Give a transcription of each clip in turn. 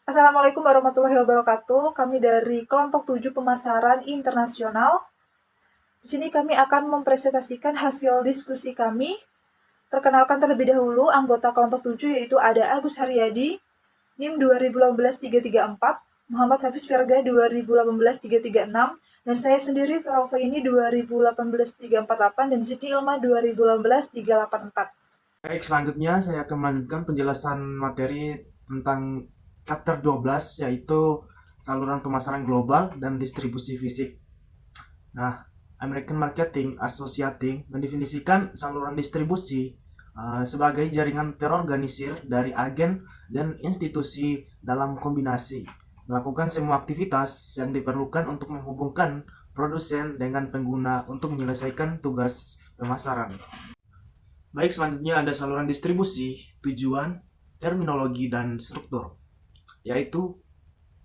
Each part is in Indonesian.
Assalamualaikum warahmatullahi wabarakatuh. Kami dari kelompok 7 pemasaran internasional. Di sini kami akan mempresentasikan hasil diskusi kami. Perkenalkan terlebih dahulu anggota kelompok 7 yaitu ada Agus Haryadi, NIM 2018-334, Muhammad Hafiz Verga 2018-336, dan saya sendiri Farofa ini 2018-348 dan Siti Ilma 2018-384. Baik, selanjutnya saya akan melanjutkan penjelasan materi tentang chapter 12, yaitu saluran pemasaran global dan distribusi fisik. Nah, American Marketing Associating mendefinisikan saluran distribusi sebagai jaringan terorganisir dari agen dan institusi dalam kombinasi, melakukan semua aktivitas yang diperlukan untuk menghubungkan produsen dengan pengguna untuk menyelesaikan tugas pemasaran. Baik, selanjutnya ada saluran distribusi, tujuan, terminologi, dan struktur, yaitu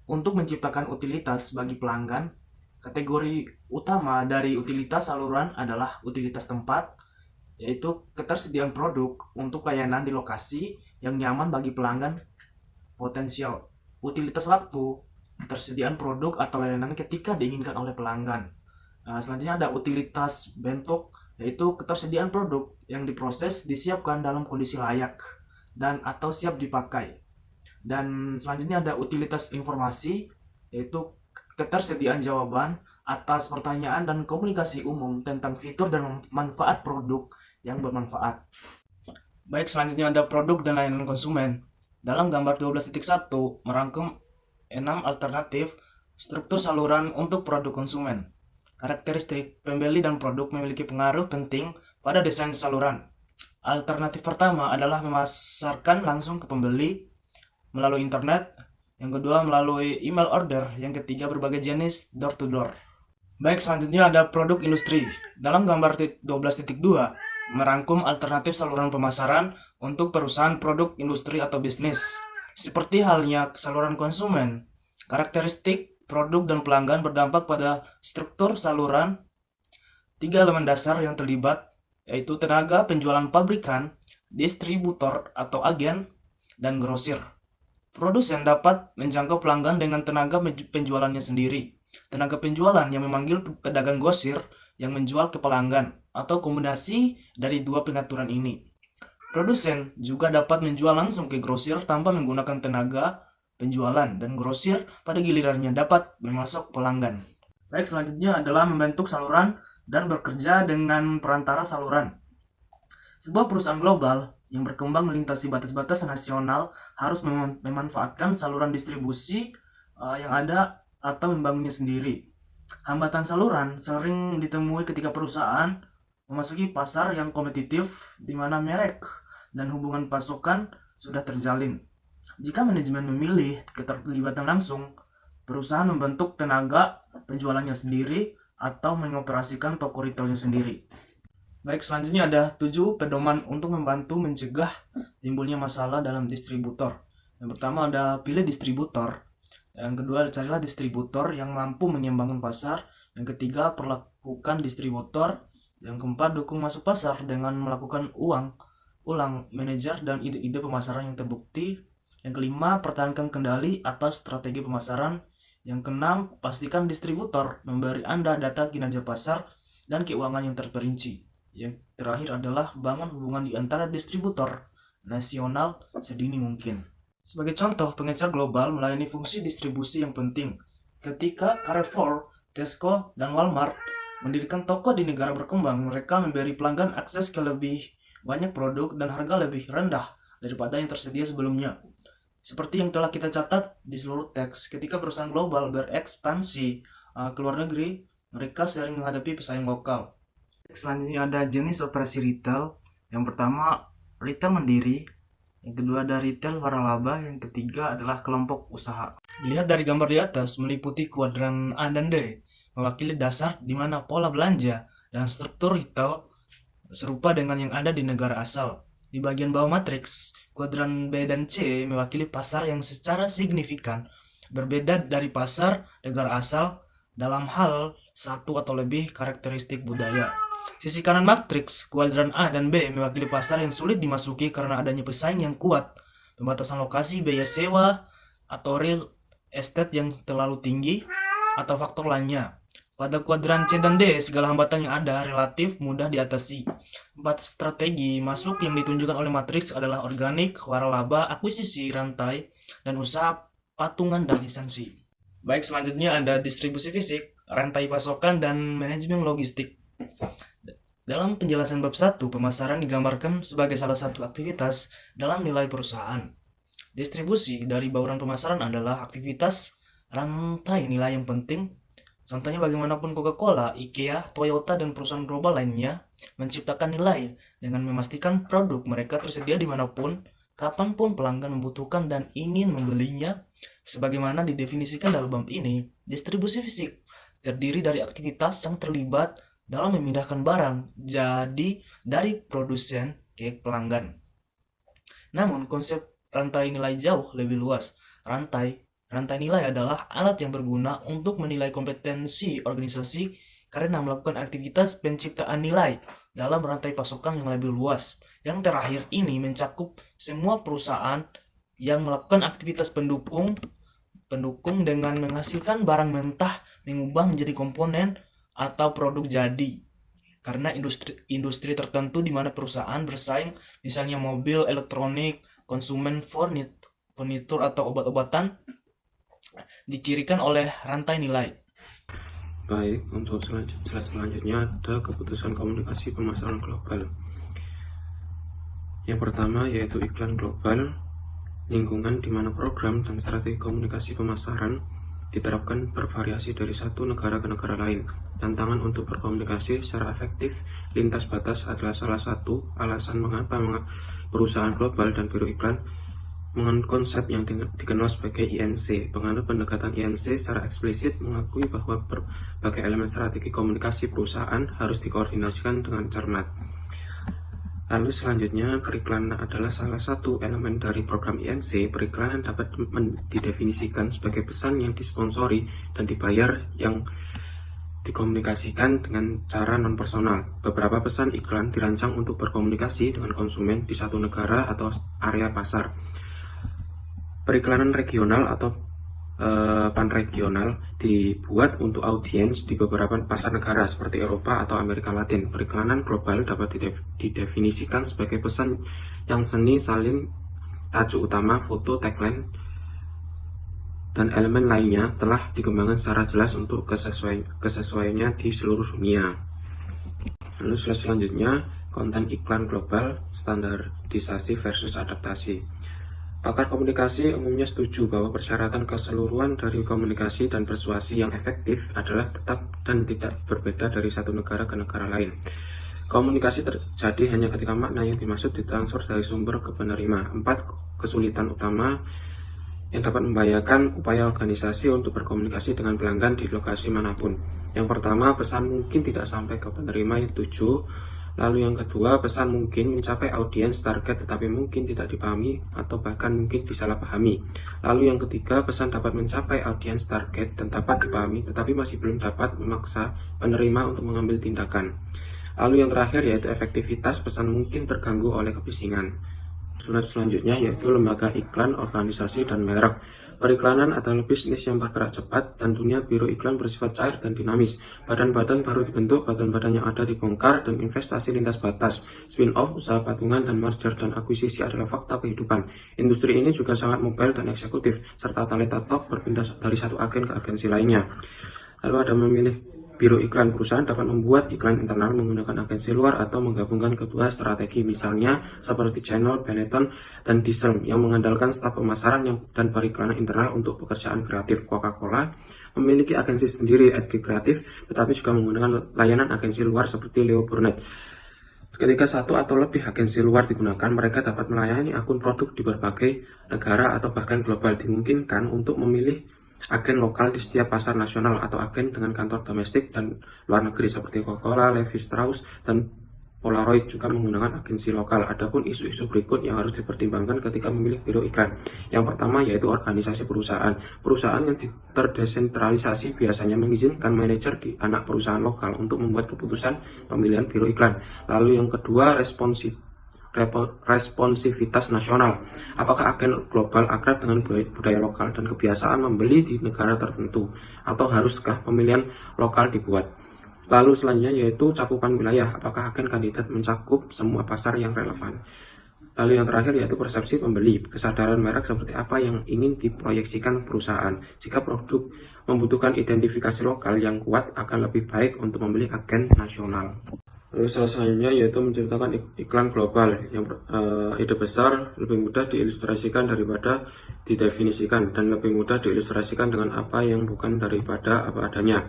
untuk menciptakan utilitas bagi pelanggan. Kategori utama dari utilitas saluran adalah utilitas tempat, yaitu ketersediaan produk untuk layanan di lokasi yang nyaman bagi pelanggan potensial. Utilitas waktu, ketersediaan produk atau layanan ketika diinginkan oleh pelanggan. Selanjutnya ada utilitas bentuk, yaitu ketersediaan produk yang diproses disiapkan dalam kondisi layak dan atau siap dipakai. Dan selanjutnya ada utilitas informasi, yaitu ketersediaan jawaban atas pertanyaan dan komunikasi umum tentang fitur dan manfaat produk yang bermanfaat. Baik, selanjutnya ada produk dan layanan konsumen. Dalam gambar 12.1 merangkum 6 alternatif struktur saluran untuk produk konsumen. Karakteristik pembeli dan produk memiliki pengaruh penting pada desain saluran. Alternatif pertama adalah memasarkan langsung ke pembeli melalui internet, yang kedua melalui email order, yang ketiga berbagai jenis door to door. Baik, selanjutnya ada produk industri. Dalam gambar 12.2 merangkum alternatif saluran pemasaran untuk perusahaan produk industri atau bisnis. Seperti halnya saluran konsumen, karakteristik produk dan pelanggan berdampak pada struktur saluran. 3 elemen dasar yang terlibat, yaitu tenaga penjualan pabrikan, distributor atau agen, dan grosir. Produsen dapat menjangkau pelanggan dengan tenaga penjualannya sendiri. Tenaga penjualan yang memanggil pedagang grosir yang menjual ke pelanggan, atau kombinasi dari dua pengaturan ini. Produsen juga dapat menjual langsung ke grosir tanpa menggunakan tenaga penjualan, dan grosir pada gilirannya dapat memasok pelanggan. Baik, selanjutnya adalah membentuk saluran dan bekerja dengan perantara saluran. Sebuah perusahaan global yang berkembang melintasi batas-batas nasional harus memanfaatkan saluran distribusi yang ada atau membangunnya sendiri. Hambatan saluran sering ditemui ketika perusahaan memasuki pasar yang kompetitif di mana merek dan hubungan pasokan sudah terjalin. Jika manajemen memilih keterlibatan langsung, perusahaan membentuk tenaga penjualannya sendiri atau mengoperasikan toko retailnya sendiri. Baik, selanjutnya ada 7 pedoman untuk membantu mencegah timbulnya masalah dalam distributor. Yang pertama ada pilih distributor. Yang kedua, carilah distributor yang mampu mengembangkan pasar. Yang ketiga, perlakukan distributor. Yang keempat, dukung masuk pasar dengan melakukan ulang manajer dan ide-ide pemasaran yang terbukti. Yang kelima, pertahankan kendali atas strategi pemasaran. Yang keenam, pastikan distributor memberi Anda data kinerja pasar dan keuangan yang terperinci. Yang terakhir adalah bangun hubungan di antara distributor nasional sedini mungkin. Sebagai contoh, pengecer global melayani fungsi distribusi yang penting. Ketika Carrefour, Tesco, dan Walmart mendirikan toko di negara berkembang, mereka memberi pelanggan akses ke lebih banyak produk dan harga lebih rendah daripada yang tersedia sebelumnya. Seperti yang telah kita catat di seluruh teks, ketika perusahaan global berekspansi ke luar negeri, mereka sering menghadapi pesaing lokal. Selanjutnya ada jenis operasi retail. Yang pertama, retail mandiri. Yang kedua ada retail waralaba. Yang ketiga adalah kelompok usaha. Dilihat dari gambar di atas, meliputi kuadran A dan D, mewakili dasar di mana pola belanja dan struktur retail serupa dengan yang ada di negara asal. Di bagian bawah matriks, kuadran B dan C mewakili pasar yang secara signifikan berbeda dari pasar negara asal dalam hal satu atau lebih karakteristik budaya. Sisi kanan matriks, kuadran A dan B mewakili pasar yang sulit dimasuki karena adanya pesaing yang kuat, pembatasan lokasi, biaya sewa, atau real estate yang terlalu tinggi, atau faktor lainnya. Pada kuadran C dan D, segala hambatan yang ada relatif mudah diatasi. 4 strategi masuk yang ditunjukkan oleh matriks adalah organik, waralaba, akuisisi, rantai, dan usaha patungan dan lisensi. Baik, selanjutnya ada distribusi fisik, rantai pasokan, dan manajemen logistik. Dalam penjelasan bab 1, pemasaran digambarkan sebagai salah satu aktivitas dalam nilai perusahaan. Distribusi dari bauran pemasaran adalah aktivitas rantai nilai yang penting. Contohnya bagaimanapun Coca-Cola, IKEA, Toyota, dan perusahaan global lainnya menciptakan nilai dengan memastikan produk mereka tersedia dimanapun, kapanpun pelanggan membutuhkan dan ingin membelinya. Sebagaimana didefinisikan dalam bab ini, distribusi fisik terdiri dari aktivitas yang terlibat dalam memindahkan barang jadi dari produsen ke pelanggan. Namun konsep rantai nilai jauh lebih luas. Rantai nilai adalah alat yang berguna untuk menilai kompetensi organisasi karena melakukan aktivitas penciptaan nilai dalam rantai pasokan yang lebih luas. Yang terakhir ini mencakup semua perusahaan yang melakukan aktivitas pendukung dengan menghasilkan barang mentah, mengubah menjadi komponen atau produk jadi. Karena industri tertentu di mana perusahaan bersaing, misalnya mobil, elektronik, konsumen, furnitur atau obat-obatan, dicirikan oleh rantai nilai. Baik, untuk slide selanjutnya ada keputusan komunikasi pemasaran global. Yang pertama yaitu iklan global, lingkungan di mana program dan strategi komunikasi pemasaran diterapkan bervariasi dari satu negara ke negara lain. Tantangan untuk berkomunikasi secara efektif lintas batas adalah salah satu alasan mengapa perusahaan global dan biro iklan menganut konsep yang dikenal sebagai INC. Penganut pendekatan INC secara eksplisit mengakui bahwa berbagai elemen strategi komunikasi perusahaan harus dikoordinasikan dengan cermat. Lalu selanjutnya, periklanan adalah salah satu elemen dari program INC. Periklanan dapat didefinisikan sebagai pesan yang disponsori dan dibayar yang dikomunikasikan dengan cara non-personal. Beberapa pesan iklan dirancang untuk berkomunikasi dengan konsumen di satu negara atau area pasar. Periklanan regional atau panregional dibuat untuk audiens di beberapa pasar negara seperti Eropa atau Amerika Latin. Periklanan global dapat didefinisikan sebagai pesan yang seni, salin, tajuk utama, foto, tagline, dan elemen lainnya telah dikembangkan secara jelas untuk kesesuaiannya di seluruh dunia. Lalu selanjutnya, konten iklan global, standarisasi versus adaptasi. Pakar komunikasi umumnya setuju bahwa persyaratan keseluruhan dari komunikasi dan persuasi yang efektif adalah tetap dan tidak berbeda dari satu negara ke negara lain. Komunikasi terjadi hanya ketika makna yang dimaksud ditransfer dari sumber ke penerima. 4 kesulitan utama yang dapat membahayakan upaya organisasi untuk berkomunikasi dengan pelanggan di lokasi manapun. Yang pertama, pesan mungkin tidak sampai ke penerima yang dituju. Lalu yang kedua, pesan mungkin mencapai audiens target tetapi mungkin tidak dipahami atau bahkan mungkin disalahpahami. Lalu yang ketiga, pesan dapat mencapai audiens target dan dapat dipahami tetapi masih belum dapat memaksa penerima untuk mengambil tindakan. Lalu yang terakhir yaitu efektivitas pesan mungkin terganggu oleh kebisingan. Selanjutnya yaitu lembaga iklan, organisasi, dan merek. Periklanan adalah bisnis yang bergerak cepat dan dunia biro iklan bersifat cair dan dinamis. Badan-badan baru dibentuk, badan-badan yang ada dibongkar, dan investasi lintas batas. Spin-off, usaha patungan, dan merger dan akuisisi adalah fakta kehidupan. Industri ini juga sangat mobile dan eksekutif, serta talenta top berpindah dari satu agen ke agensi lainnya. Lalu ada memilih biro iklan. Perusahaan dapat membuat iklan internal menggunakan agensi luar atau menggabungkan kedua strategi, misalnya seperti Channel, Benetton, dan Diesel yang mengandalkan staf pemasaran dan periklanan internal untuk pekerjaan kreatif. Coca-Cola memiliki agensi sendiri, Edge Kreatif, tetapi juga menggunakan layanan agensi luar seperti Leo Burnett. Ketika satu atau lebih agensi luar digunakan, mereka dapat melayani akun produk di berbagai negara atau bahkan global. Dimungkinkan untuk memilih agen lokal di setiap pasar nasional atau agen dengan kantor domestik dan luar negeri seperti Coca-Cola, Levi Strauss, dan Polaroid juga menggunakan agensi lokal. Adapun isu-isu berikut yang harus dipertimbangkan ketika memilih biro iklan. Yang pertama yaitu organisasi perusahaan. Perusahaan yang terdesentralisasi biasanya mengizinkan manajer di anak perusahaan lokal untuk membuat keputusan pemilihan biro iklan. Lalu yang kedua, responsivitas nasional. Apakah agen global akrab dengan budaya lokal dan kebiasaan membeli di negara tertentu, atau haruskah pemilihan lokal dibuat? Lalu selanjutnya yaitu cakupan wilayah. Apakah agen kandidat mencakup semua pasar yang relevan? Lalu yang terakhir yaitu persepsi pembeli, kesadaran merek seperti apa yang ingin diproyeksikan perusahaan. Jika produk membutuhkan identifikasi lokal yang kuat, akan lebih baik untuk membeli agen nasional. Lalu selanjutnya yaitu menciptakan iklan global. Yang ide besar lebih mudah diilustrasikan daripada didefinisikan, dan lebih mudah diilustrasikan dengan apa yang bukan daripada apa adanya.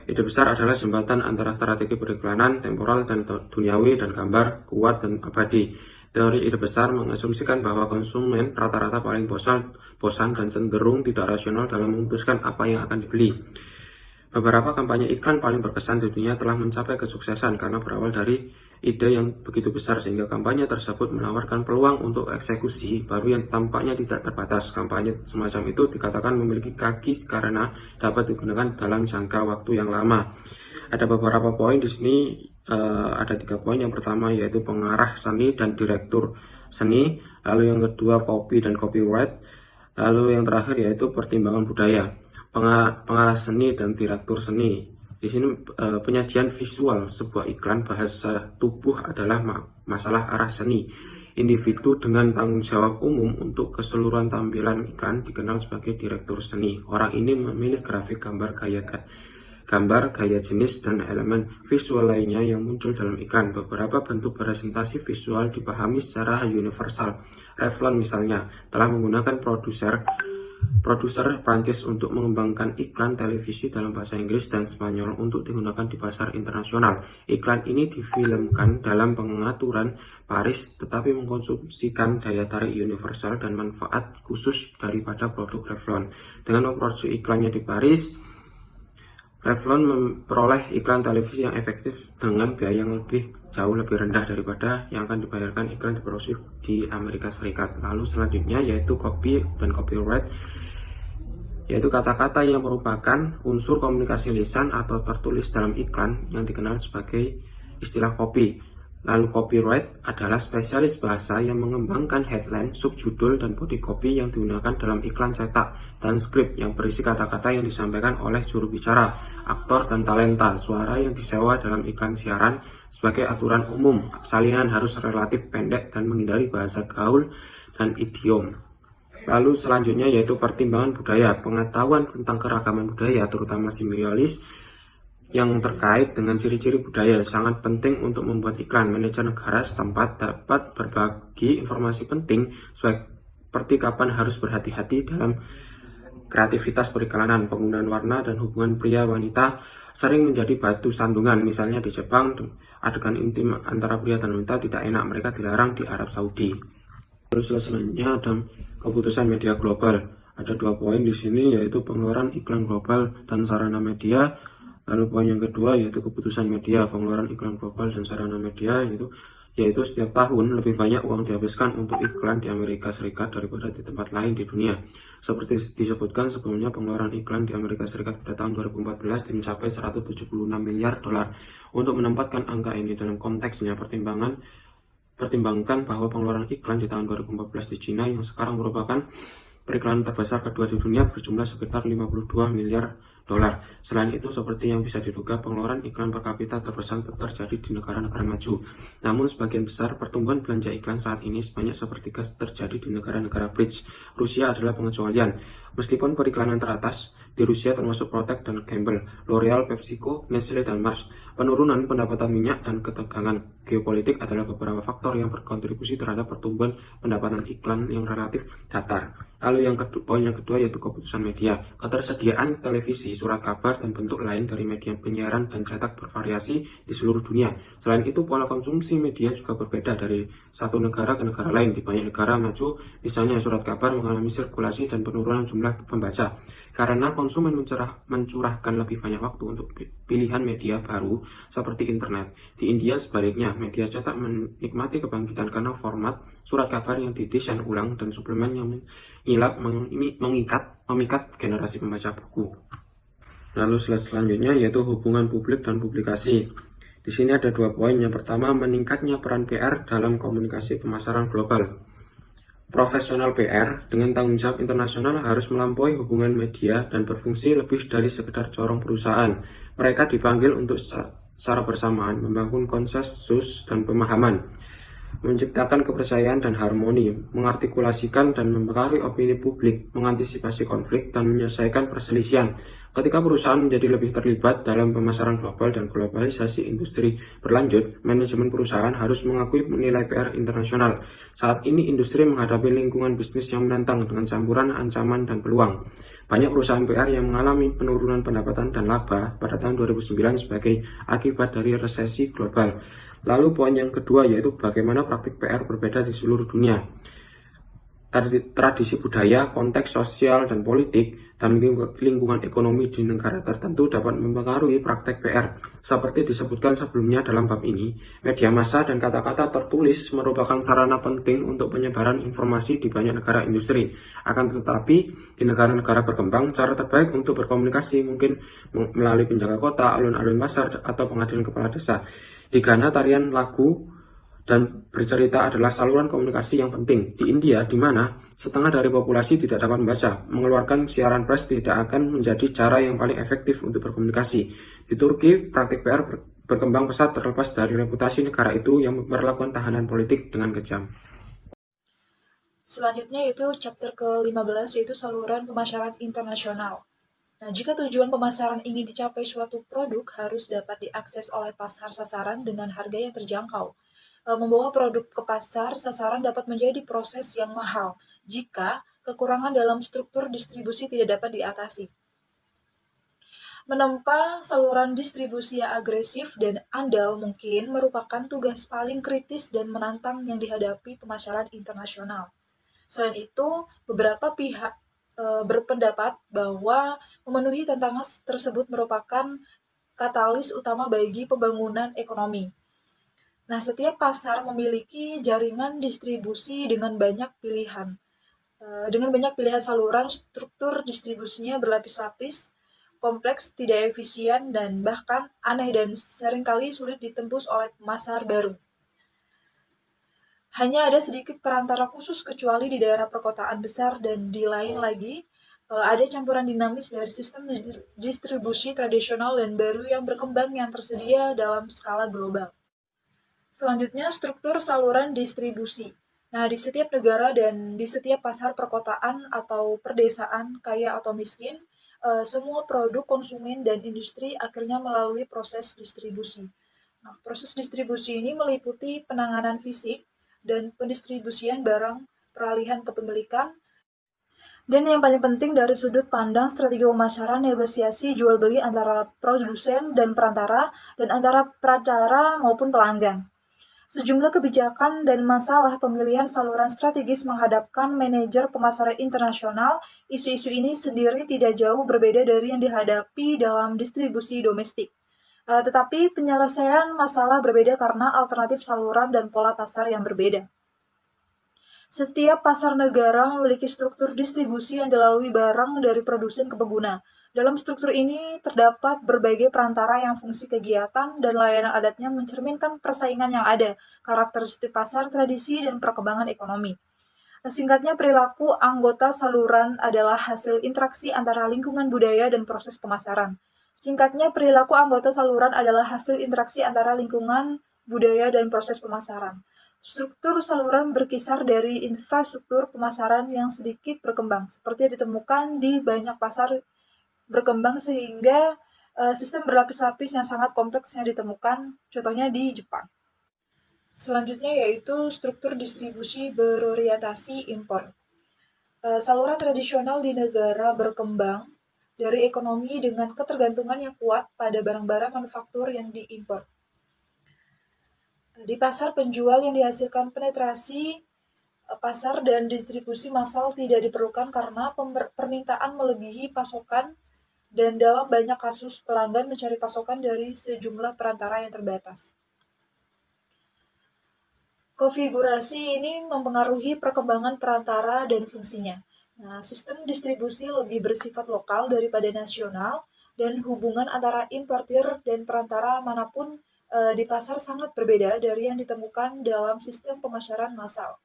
Ide besar adalah jembatan antara strategi periklanan, temporal dan duniawi, dan gambar, kuat dan abadi. Teori ide besar mengasumsikan bahwa konsumen rata-rata paling bosan dan cenderung tidak rasional dalam memutuskan apa yang akan dibeli. Beberapa kampanye iklan paling berkesan di dunia telah mencapai kesuksesan karena berawal dari ide yang begitu besar, sehingga kampanye tersebut menawarkan peluang untuk eksekusi baru yang tampaknya tidak terbatas. Kampanye semacam itu dikatakan memiliki kaki karena dapat digunakan dalam jangka waktu yang lama. Ada beberapa poin di sini, ada 3 poin. Yang pertama yaitu pengarah seni dan direktur seni, lalu yang kedua copy dan copyright, lalu yang terakhir yaitu pertimbangan budaya. Pengarah seni dan direktur seni. Di sini penyajian visual sebuah iklan bahasa tubuh adalah masalah arah seni. Individu dengan tanggung jawab umum untuk keseluruhan tampilan iklan dikenal sebagai direktur seni. Orang ini memilih grafik, gambar, gaya jenis, dan elemen visual lainnya yang muncul dalam iklan. Beberapa bentuk presentasi visual dipahami secara universal. Revlon misalnya telah menggunakan produser Prancis untuk mengembangkan iklan televisi dalam bahasa Inggris dan Spanyol untuk digunakan di pasar internasional. Iklan ini difilmkan dalam pengaturan Paris, tetapi mengkonsumsikan daya tarik universal dan manfaat khusus daripada produk Revlon. Dengan memproduksi iklannya di Paris, Revlon memperoleh iklan televisi yang efektif dengan biaya yang jauh lebih rendah daripada yang akan dibayarkan iklan diproduksi di Amerika Serikat. Lalu selanjutnya yaitu copy dan copyright, yaitu kata-kata yang merupakan unsur komunikasi lisan atau tertulis dalam iklan yang dikenal sebagai istilah copy. Lalu copyright adalah spesialis bahasa yang mengembangkan headline, subjudul, dan body copy yang digunakan dalam iklan cetak, dan skrip yang berisi kata-kata yang disampaikan oleh juru bicara, aktor, dan talenta. Suara yang disewa dalam iklan siaran sebagai aturan umum. Salinan harus relatif pendek dan menghindari bahasa gaul dan idiom. Lalu selanjutnya yaitu pertimbangan budaya. Pengetahuan tentang keragaman budaya, terutama simiolis, yang terkait dengan ciri-ciri budaya sangat penting untuk membuat iklan. Manajer negara setempat dapat berbagi informasi penting seperti kapan harus berhati-hati dalam kreativitas periklanan. Penggunaan warna dan hubungan pria-wanita sering menjadi batu sandungan. Misalnya di Jepang, adegan intim antara pria dan wanita tidak enak, mereka dilarang di Arab Saudi. Terus selanjutnya ada keputusan media global. Ada 2 poin di sini, yaitu pengeluaran iklan global dan sarana media. Lalu poin yang kedua yaitu keputusan media. Pengeluaran iklan global dan sarana media yaitu setiap tahun lebih banyak uang dihabiskan untuk iklan di Amerika Serikat daripada di tempat lain di dunia. Seperti disebutkan sebelumnya, pengeluaran iklan di Amerika Serikat pada tahun 2014 mencapai 176 miliar dolar. Untuk menempatkan angka ini dalam konteksnya, pertimbangkan bahwa pengeluaran iklan di tahun 2014 di Cina, yang sekarang merupakan periklanan terbesar kedua di dunia, berjumlah sekitar 52 miliar dolar. Selain itu, seperti yang bisa diduga, pengeluaran iklan per kapita terbesar terjadi di negara-negara maju. Namun sebagian besar pertumbuhan belanja iklan saat ini sebanyak sepertiga terjadi di negara-negara BRICS. Rusia adalah pengecualian. Meskipun periklanan teratas di Rusia termasuk Protek dan Campbell, L'Oreal, PepsiCo, Nestle, dan Mars. Penurunan pendapatan minyak dan ketegangan geopolitik adalah beberapa faktor yang berkontribusi terhadap pertumbuhan pendapatan iklan yang relatif datar. Lalu poin yang kedua yaitu keputusan media. Ketersediaan televisi, surat kabar, dan bentuk lain dari media penyiaran dan cetak bervariasi di seluruh dunia. Selain itu, pola konsumsi media juga berbeda dari satu negara ke negara lain. Di banyak negara maju, misalnya surat kabar mengalami sirkulasi dan penurunan jumlah pembaca karena konsumen mencurahkan lebih banyak waktu untuk pilihan media baru seperti internet. Di India sebaliknya, media cetak menikmati kebangkitan karena format surat kabar yang didesain ulang dan suplemen yang memikat generasi pembaca buku. Lalu slide selanjutnya yaitu hubungan publik dan publikasi. Di sini ada 2 poin. Yang pertama, meningkatnya peran PR dalam komunikasi pemasaran global. Profesional PR dengan tanggung jawab internasional harus melampaui hubungan media dan berfungsi lebih dari sekedar corong perusahaan. Mereka dipanggil untuk secara bersamaan membangun konsensus dan pemahaman, menciptakan kepercayaan dan harmoni, mengartikulasikan dan mempengaruhi opini publik, mengantisipasi konflik, dan menyelesaikan perselisihan. Ketika perusahaan menjadi lebih terlibat dalam pemasaran global dan globalisasi industri berlanjut, manajemen perusahaan harus mengakui nilai PR internasional. Saat ini industri menghadapi lingkungan bisnis yang menantang dengan campuran ancaman dan peluang. Banyak perusahaan PR yang mengalami penurunan pendapatan dan laba pada tahun 2009 sebagai akibat dari resesi global. Lalu poin yang kedua yaitu bagaimana praktik PR berbeda di seluruh dunia. Tradisi budaya, konteks sosial dan politik, dan lingkungan ekonomi di negara tertentu dapat mempengaruhi praktek PR. Seperti disebutkan sebelumnya dalam bab ini, media massa dan kata-kata tertulis merupakan sarana penting untuk penyebaran informasi di banyak negara industri. Akan tetapi, di negara-negara berkembang, cara terbaik untuk berkomunikasi mungkin melalui penjaga kota, alun-alun pasar, atau pengadilan kepala desa. Di Ghana, tarian lagu dan bercerita adalah saluran komunikasi yang penting. Di India, di mana setengah dari populasi tidak dapat membaca, mengeluarkan siaran pers tidak akan menjadi cara yang paling efektif untuk berkomunikasi. Di Turki, praktik PR berkembang pesat terlepas dari reputasi negara itu yang memperlakukan tahanan politik dengan kejam. Selanjutnya yaitu chapter ke-15 yaitu saluran pemasaran internasional. Nah, jika tujuan pemasaran ingin dicapai, suatu produk harus dapat diakses oleh pasar sasaran dengan harga yang terjangkau. Membawa produk ke pasar sasaran dapat menjadi proses yang mahal jika kekurangan dalam struktur distribusi tidak dapat diatasi. Menempa saluran distribusi yang agresif dan andal mungkin merupakan tugas paling kritis dan menantang yang dihadapi pemasaran internasional. Selain itu, beberapa pihak berpendapat bahwa memenuhi tantangan tersebut merupakan katalis utama bagi pembangunan ekonomi. Nah, setiap pasar memiliki jaringan distribusi dengan banyak pilihan. Dengan banyak pilihan saluran, struktur distribusinya berlapis-lapis, kompleks, tidak efisien, dan bahkan aneh dan seringkali sulit ditembus oleh pasar baru. Hanya ada sedikit perantara khusus kecuali di daerah perkotaan besar dan di lain lagi ada campuran dinamis dari sistem distribusi tradisional dan baru yang berkembang yang tersedia dalam skala global. Selanjutnya, struktur saluran distribusi. Nah, di setiap negara dan di setiap pasar perkotaan atau perdesaan, kaya atau miskin, semua produk konsumen dan industri akhirnya melalui proses distribusi. Nah, proses distribusi ini meliputi penanganan fisik dan pendistribusian barang, peralihan kepemilikan, dan yang paling penting dari sudut pandang strategi pemasaran, negosiasi jual beli antara produsen dan perantara, dan antara peracara maupun pelanggan. Sejumlah kebijakan dan masalah pemilihan saluran strategis menghadapkan manajer pemasaran internasional. Isu-isu ini sendiri tidak jauh berbeda dari yang dihadapi dalam distribusi domestik. Tetapi penyelesaian masalah berbeda karena alternatif saluran dan pola pasar yang berbeda. Setiap pasar negara memiliki struktur distribusi yang dilalui barang dari produsen ke pengguna. Dalam struktur ini terdapat berbagai perantara yang fungsi kegiatan dan layanan adatnya mencerminkan persaingan yang ada, karakteristik pasar, tradisi, dan perkembangan ekonomi. Singkatnya, perilaku anggota saluran adalah hasil interaksi antara lingkungan budaya dan proses pemasaran. Singkatnya, perilaku anggota saluran adalah hasil interaksi antara lingkungan budaya dan proses pemasaran. Struktur saluran berkisar dari infrastruktur pemasaran yang sedikit berkembang, seperti yang ditemukan di banyak pasar berkembang sehingga sistem berlapis-lapis yang sangat kompleks yang ditemukan, contohnya di Jepang. Selanjutnya yaitu struktur distribusi berorientasi impor. Saluran tradisional di negara berkembang dari ekonomi dengan ketergantungan yang kuat pada barang-barang manufaktur yang diimpor. Di pasar, penjual yang dihasilkan penetrasi pasar dan distribusi massal tidak diperlukan karena permintaan melebihi pasokan, dan dalam banyak kasus pelanggan mencari pasokan dari sejumlah perantara yang terbatas. Konfigurasi ini mempengaruhi perkembangan perantara dan fungsinya. Nah, sistem distribusi lebih bersifat lokal daripada nasional, dan hubungan antara importir dan perantara manapun di pasar sangat berbeda dari yang ditemukan dalam sistem pemasaran massal.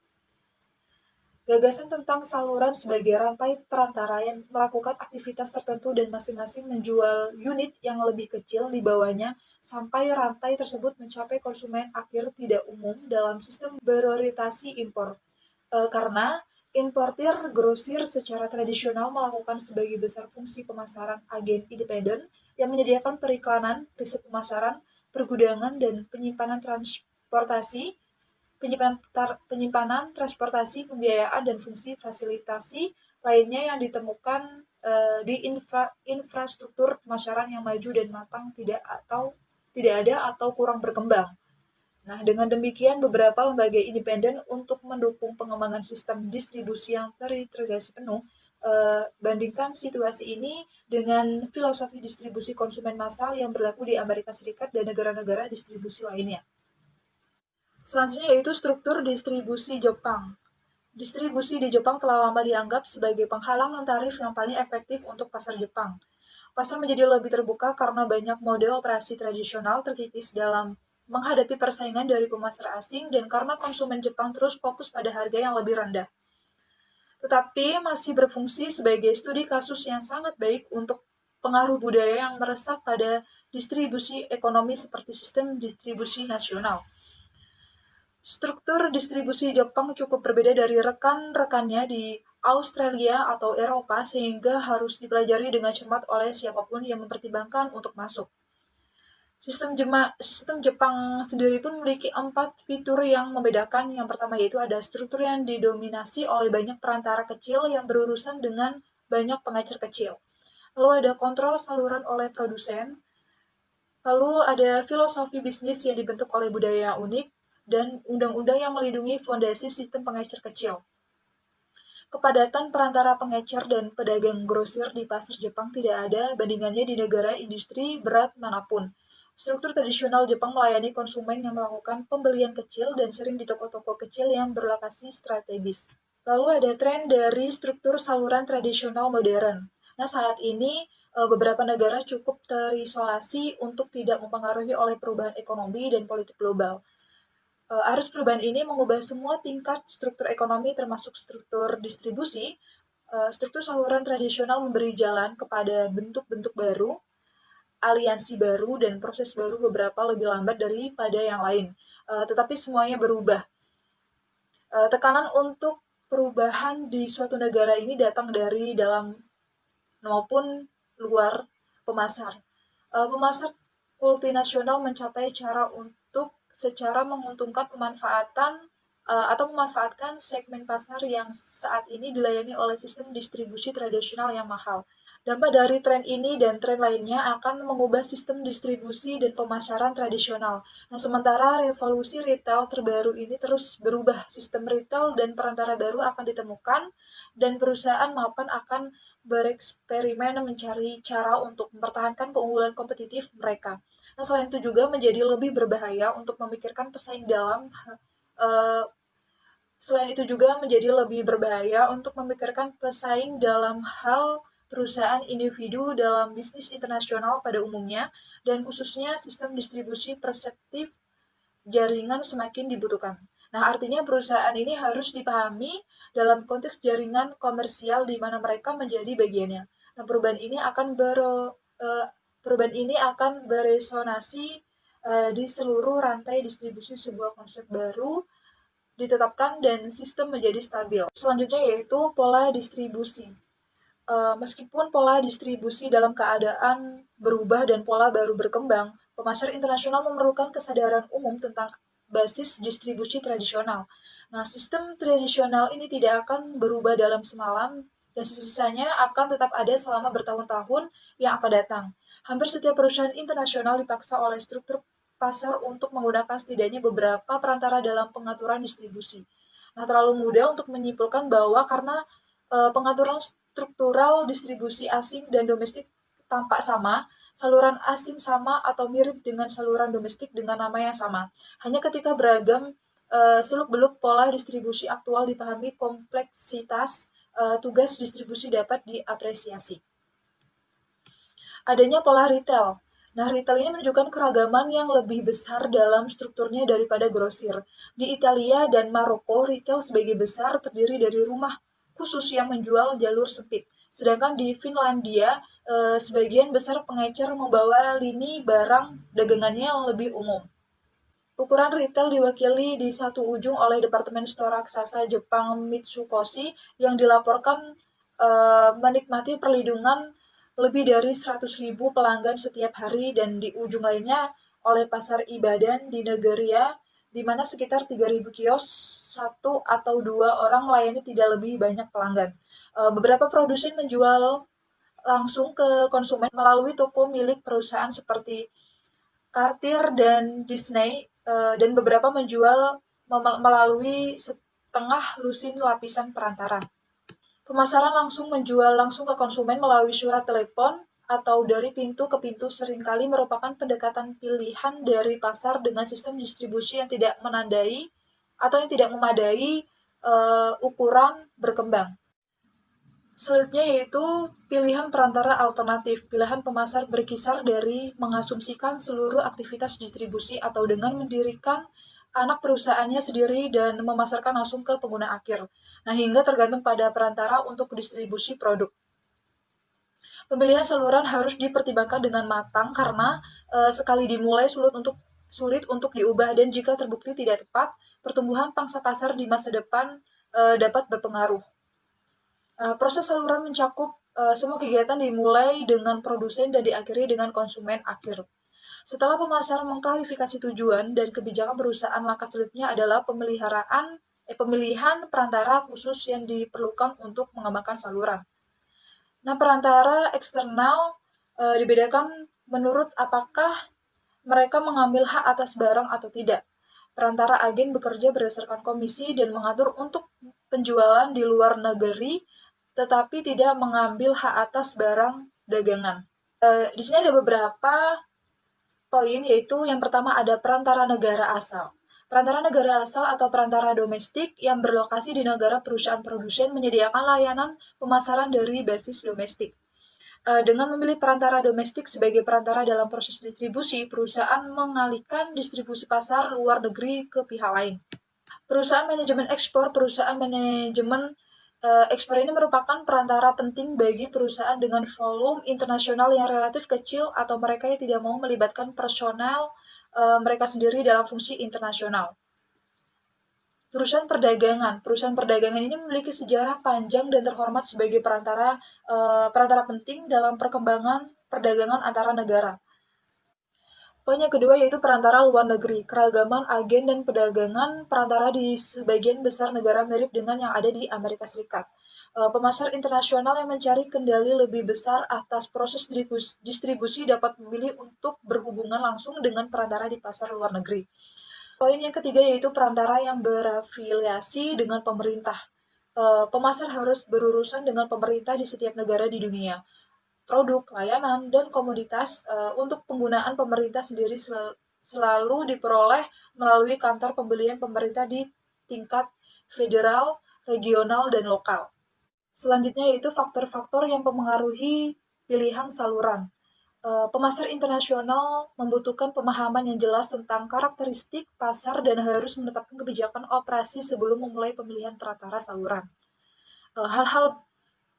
Gagasan tentang saluran sebagai rantai perantara yang melakukan aktivitas tertentu dan masing-masing menjual unit yang lebih kecil di bawahnya sampai rantai tersebut mencapai konsumen akhir tidak umum dalam sistem berorientasi impor. Karena importir grosir secara tradisional melakukan sebagai besar fungsi pemasaran agen independen yang menyediakan periklanan, riset pemasaran, pergudangan, dan penyimpanan transportasi, penyimpanan, transportasi, pembiayaan, dan fungsi fasilitasi lainnya yang ditemukan di infrastruktur pemasaran yang maju dan matang tidak ada atau kurang berkembang. Nah, dengan demikian beberapa lembaga independen untuk mendukung pengembangan sistem distribusi yang terintegrasi penuh bandingkan situasi ini dengan filosofi distribusi konsumen massal yang berlaku di Amerika Serikat dan negara-negara distribusi lainnya. Selanjutnya yaitu struktur distribusi Jepang. Distribusi di Jepang telah lama dianggap sebagai penghalang non-tarif yang paling efektif untuk pasar Jepang. Pasar menjadi lebih terbuka karena banyak mode operasi tradisional terkikis dalam menghadapi persaingan dari pemasar asing dan karena konsumen Jepang terus fokus pada harga yang lebih rendah. Tetapi masih berfungsi sebagai studi kasus yang sangat baik untuk pengaruh budaya yang meresap pada distribusi ekonomi seperti sistem distribusi nasional. Struktur distribusi Jepang cukup berbeda dari rekan-rekannya di Australia atau Eropa sehingga harus dipelajari dengan cermat oleh siapapun yang mempertimbangkan untuk masuk. Sistem Jepang sendiri pun memiliki 4 fitur yang membedakan. Yang pertama yaitu ada struktur yang didominasi oleh banyak perantara kecil yang berurusan dengan banyak pengecer kecil. Lalu ada kontrol saluran oleh produsen. Lalu ada filosofi bisnis yang dibentuk oleh budaya yang unik dan undang-undang yang melindungi fondasi sistem pengecer kecil. Kepadatan perantara pengecer dan pedagang grosir di pasar Jepang tidak ada bandingannya di negara industri berat manapun. Struktur tradisional Jepang melayani konsumen yang melakukan pembelian kecil dan sering di toko-toko kecil yang berlokasi strategis. Lalu ada tren dari struktur saluran tradisional modern. Nah, saat ini beberapa negara cukup terisolasi untuk tidak mempengaruhi oleh perubahan ekonomi dan politik global. Arus perubahan ini mengubah semua tingkat struktur ekonomi termasuk struktur distribusi. Struktur saluran tradisional memberi jalan kepada bentuk-bentuk baru, aliansi baru, dan proses baru beberapa lebih lambat daripada yang lain. Tetapi semuanya berubah. Tekanan untuk perubahan di suatu negara ini datang dari dalam maupun luar pemasar. Pemasar multinasional mencapai cara untuk secara menguntungkan memanfaatkan segmen pasar yang saat ini dilayani oleh sistem distribusi tradisional yang mahal. Dampak dari tren ini dan tren lainnya akan mengubah sistem distribusi dan pemasaran tradisional. Nah, sementara revolusi retail terbaru ini terus berubah, sistem retail dan perantara baru akan ditemukan dan perusahaan mapan akan bereksperimen mencari cara untuk mempertahankan keunggulan kompetitif mereka. Nah, selain itu juga menjadi lebih berbahaya untuk memikirkan pesaing dalam hal perusahaan individu dalam bisnis internasional pada umumnya dan khususnya sistem distribusi perseptif jaringan semakin dibutuhkan. Nah, artinya perusahaan ini harus dipahami dalam konteks jaringan komersial di mana mereka menjadi bagiannya. Nah, perubahan ini akan beresonansi di seluruh rantai distribusi. Sebuah konsep baru ditetapkan dan sistem menjadi stabil. Selanjutnya yaitu pola distribusi. Meskipun pola distribusi dalam keadaan berubah dan pola baru berkembang, pemasar internasional memerlukan kesadaran umum tentang basis distribusi tradisional. Nah, sistem tradisional ini tidak akan berubah dalam semalam dan sisanya akan tetap ada selama bertahun-tahun yang akan datang. Hampir setiap perusahaan internasional dipaksa oleh struktur pasar untuk menggunakan setidaknya beberapa perantara dalam pengaturan distribusi. Nah, terlalu mudah untuk menyimpulkan bahwa karena pengaturan struktural distribusi asing dan domestik tampak sama, saluran asing sama atau mirip dengan saluran domestik dengan nama yang sama. Hanya ketika beragam seluk-beluk pola distribusi aktual dipahami, kompleksitas tugas distribusi dapat diapresiasi. Adanya pola retail. Nah, retail ini menunjukkan keragaman yang lebih besar dalam strukturnya daripada grosir. Di Italia dan Maroko, retail sebagai besar terdiri dari rumah khusus yang menjual jalur sempit. Sedangkan di Finlandia, sebagian besar pengecer membawa lini barang dagangannya yang lebih umum. Ukuran retail diwakili di satu ujung oleh departemen store raksasa Jepang Mitsukoshi yang dilaporkan menikmati perlindungan lebih dari 100.000 pelanggan setiap hari, dan di ujung lainnya oleh pasar Ibadan di Nigeria, di mana sekitar 3.000 kios, satu atau dua orang melayani tidak lebih banyak pelanggan. Beberapa produsen menjual langsung ke konsumen melalui toko milik perusahaan seperti Cartier dan Disney, dan beberapa menjual melalui setengah lusin lapisan perantara. Pemasaran langsung menjual langsung ke konsumen melalui surat telepon atau dari pintu ke pintu seringkali merupakan pendekatan pilihan dari pasar dengan sistem distribusi yang tidak menandai atau yang tidak memadai ukuran berkembang. Selanjutnya yaitu pilihan perantara alternatif. Pilihan pemasar berkisar dari mengasumsikan seluruh aktivitas distribusi atau dengan mendirikan anak perusahaannya sendiri dan memasarkan langsung ke pengguna akhir. Nah, hingga tergantung pada perantara untuk distribusi produk. Pemilihan saluran harus dipertimbangkan dengan matang karena sekali dimulai sulit untuk diubah, dan jika terbukti tidak tepat, pertumbuhan pangsa pasar di masa depan dapat berpengaruh. Proses saluran mencakup semua kegiatan dimulai dengan produsen dan diakhiri dengan konsumen akhir. Setelah pemasaran mengklarifikasi tujuan dan kebijakan perusahaan, langkah selanjutnya adalah pemilihan perantara khusus yang diperlukan untuk mengembangkan saluran. Nah, perantara eksternal dibedakan menurut apakah mereka mengambil hak atas barang atau tidak. Perantara agen bekerja berdasarkan komisi dan mengatur untuk penjualan di luar negeri, tetapi tidak mengambil hak atas barang dagangan. Di sini ada beberapa poin, yaitu yang pertama ada perantara negara asal. Perantara negara asal atau perantara domestik yang berlokasi di negara perusahaan produsen menyediakan layanan pemasaran dari basis domestik. Dengan memilih perantara domestik sebagai perantara dalam proses distribusi, perusahaan mengalihkan distribusi pasar luar negeri ke pihak lain. Perusahaan manajemen ekspor ekspor ini merupakan perantara penting bagi perusahaan dengan volume internasional yang relatif kecil atau mereka yang tidak mau melibatkan personel mereka sendiri dalam fungsi internasional. Perusahaan perdagangan ini memiliki sejarah panjang dan terhormat sebagai perantara penting dalam perkembangan perdagangan antara negara. Poin yang kedua yaitu perantara luar negeri. Keragaman agen dan perdagangan perantara di sebagian besar negara mirip dengan yang ada di Amerika Serikat. Pemasar internasional yang mencari kendali lebih besar atas proses distribusi dapat memilih untuk berhubungan langsung dengan perantara di pasar luar negeri. Poin yang ketiga yaitu perantara yang berafiliasi dengan pemerintah. Pemasar harus berurusan dengan pemerintah di setiap negara di dunia. Produk, layanan, dan komoditas untuk penggunaan pemerintah sendiri selalu diperoleh melalui kantor pembelian pemerintah di tingkat federal, regional, dan lokal. Selanjutnya yaitu faktor-faktor yang mempengaruhi pilihan saluran. Pemasar internasional membutuhkan pemahaman yang jelas tentang karakteristik pasar dan harus menetapkan kebijakan operasi sebelum memulai pemilihan perantara saluran.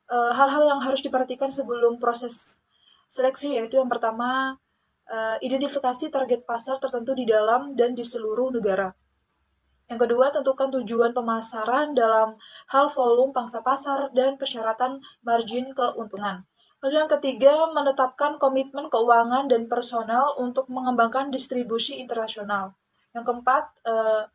Hal-hal yang harus diperhatikan sebelum proses seleksi yaitu yang pertama, identifikasi target pasar tertentu di dalam dan di seluruh negara. Yang kedua, tentukan tujuan pemasaran dalam hal volume pangsa pasar dan persyaratan margin keuntungan. Lalu yang ketiga, menetapkan komitmen keuangan dan personel untuk mengembangkan distribusi internasional. Yang keempat,